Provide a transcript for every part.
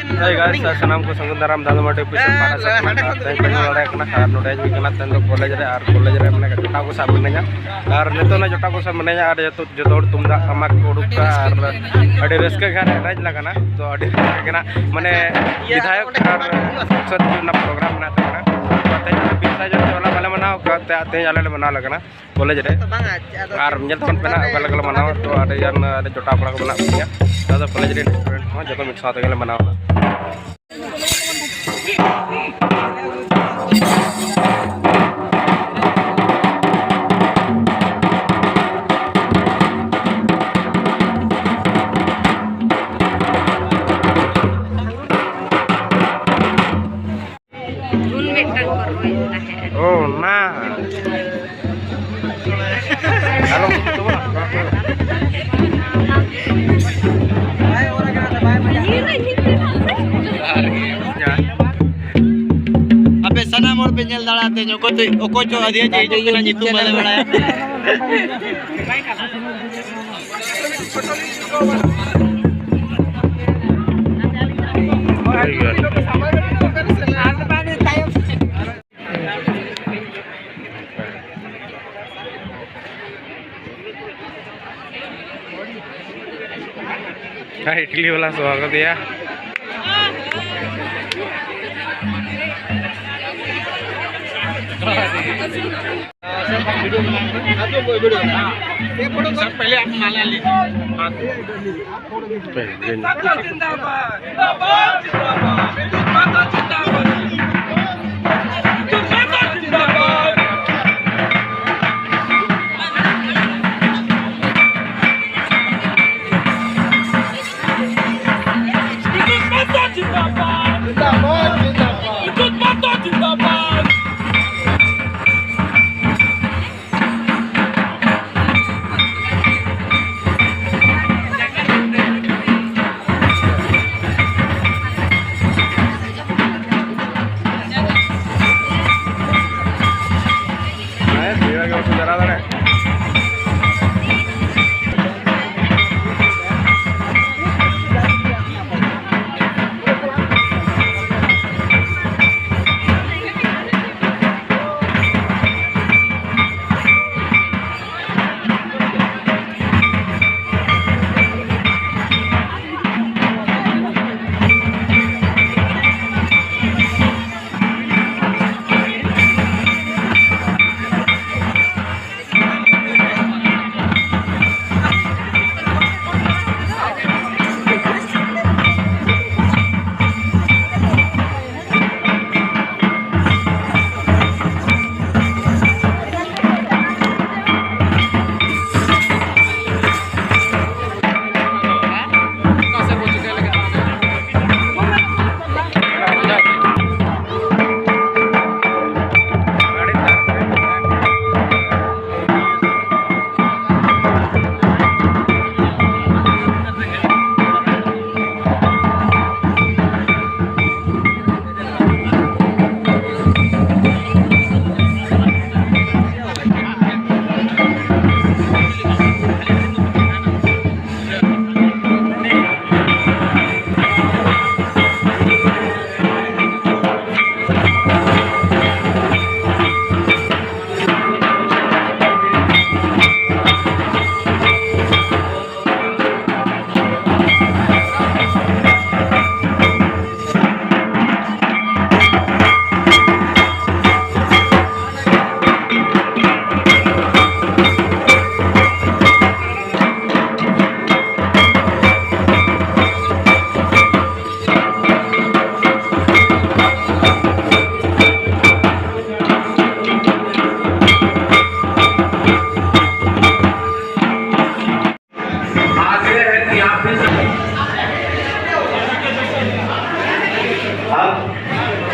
Hey guys, sanam ko sangundaram dalam mati pisau pada saat teng pengen lari kena karena udah juga kena tendo college re mana jota ko sa menanya karena itu na jota ko sa menanya ada jotor tumda amak koduk ka ade reska gane raj lagana to ade kena mane विधायक संसद ना programme ना था तय बिरसा जो वाला वाला मनाओ का तय आले मना लगना कॉलेज रे आर nyel kon pena वाला वाला मनाओ तो ada yang ada jota pula ko mena punya तो कॉलेज रे स्टूडेंट हो जको मिक्स साथ गले मनाओ Oh, nah. Kalau gitu अबे सना मोड़ पे चल दड़ाते जो को जो अधिया जे जो के नीतू वाले बनाया हाँ इडली वाला स्वागत दिया पहले आप माला ली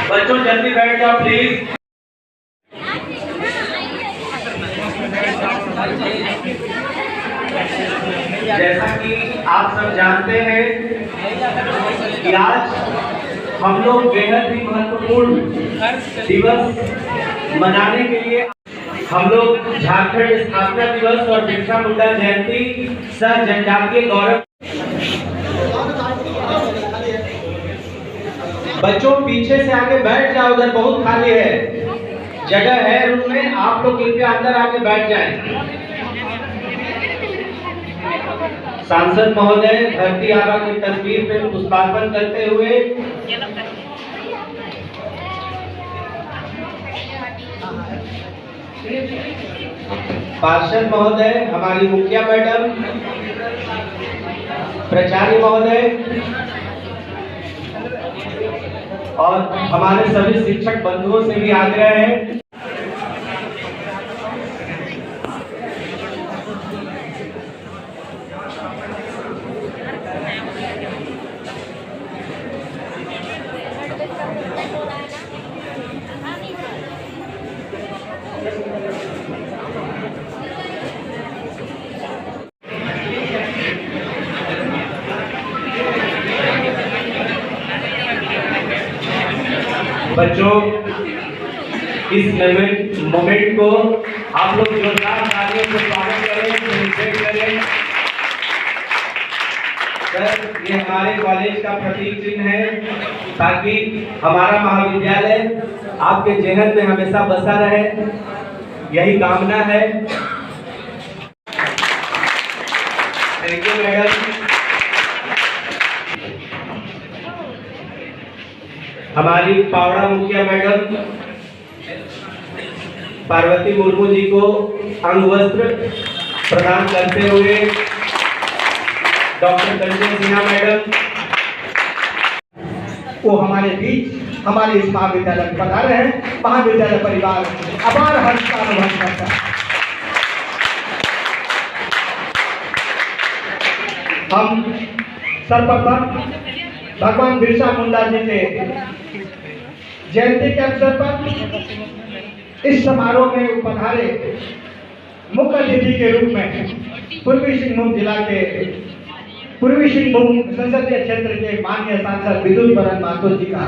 बच्चों जल्दी बैठ जाओ प्लीज। जैसा कि आप सब जानते हैं कि आज हम लोग बेहद ही महत्वपूर्ण दिवस मनाने के लिए हम लोग झारखंड स्थापना दिवस और बिरसा मुंडा जयंती सह जनजातीय गौरव बच्चों पीछे से आके बैठ जाओ, उधर बहुत खाली है, जगह है रूम में, आप लोग कृपया अंदर आके बैठ जाएं। सांसद महोदय धरती आबा की तस्वीर पे पुष्पार्पण करते हुए पार्षद महोदय, हमारी मुखिया मैडम, प्राचार्य महोदय और हमारे सभी शिक्षक बंधुओं से भी आग्रह है बच्चों, इस मोमेंट को आप लोग जोरदार तालियों से स्वागत करें, सेलिब्रेट करें। सर, ये हमारे कॉलेज का प्रतीक चिन्ह है ताकि हमारा महाविद्यालय आपके जेहन में हमेशा बसा रहे, यही कामना है। Thank you madam. हमारी पावड़ा मुखिया मैडम पार्वती मुर्मू जी को अंग वस्त्र प्रदान करते हुए डॉक्टर कंचन सिन्हा मैडम वो हमारे बीच हमारे इस महाविद्यालय में पधारे हैं। महाविद्यालय परिवार अपार हर्ष का अनुभव करता है। हम सर्वप्रथम भगवान बिरसा मुंडा जी के जयंती के अवसर पर इस समारोह में पधारे मुख्य अतिथि के रूप में पूर्वी सिंहभूम जिला के पूर्वी सिंहभूम संसदीय क्षेत्र के माननीय सांसद विद्युत बरन महतो जी का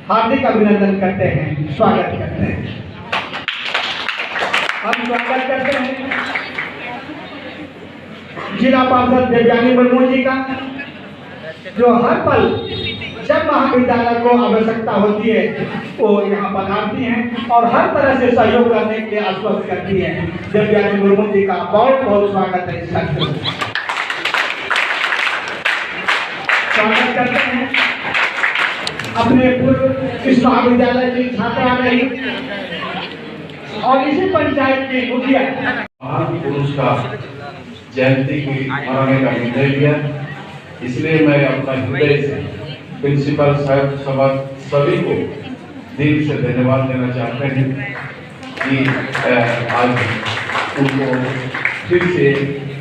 हार्दिक अभिनंदन करते हैं, स्वागत करते हैं। हम स्वागत करते हैं जिला पार्षद देवयानी मुर्मू जी का, जो हर पल जब महाविद्यालय को आवश्यकता होती है वो यहाँ पधारती हैं और हर तरह से सहयोग करने के लिए आश्वस्त करती हैं। देवयानी मुर्मू जी का बहुत बहुत स्वागत है। स्वागत करते हैं अपने पूर्व इस महाविद्यालय की छात्रा रही और इसी पंचायत की मुखिया। महान पुरुष का जयंती की मनाने का निर्णय लिया, इसलिए मैं अपना हृदय से प्रिंसिपल साहब सभी को दिल से धन्यवाद देना चाहते हैं कि आज उनको फिर से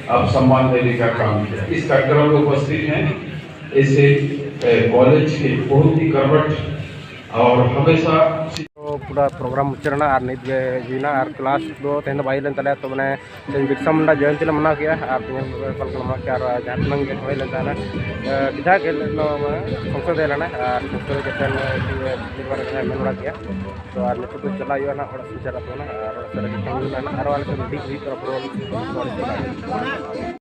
अब सम्मान देने का काम किया। इस कार्यक्रम में उपस्थित हैं ऐसे कॉलेज के बहुत ही कर्मठ और हमेशा पूरा प्रोग्राम मुचाना और नित जीना और क्लास दो तेन बाइलन तले तो मैंने बिरसा मुंडा जयंती ले मना किया और मना किया और जहाँ के हई लेना विधायक संसद लेना और संसद के मेन किया तो और नित चला चला और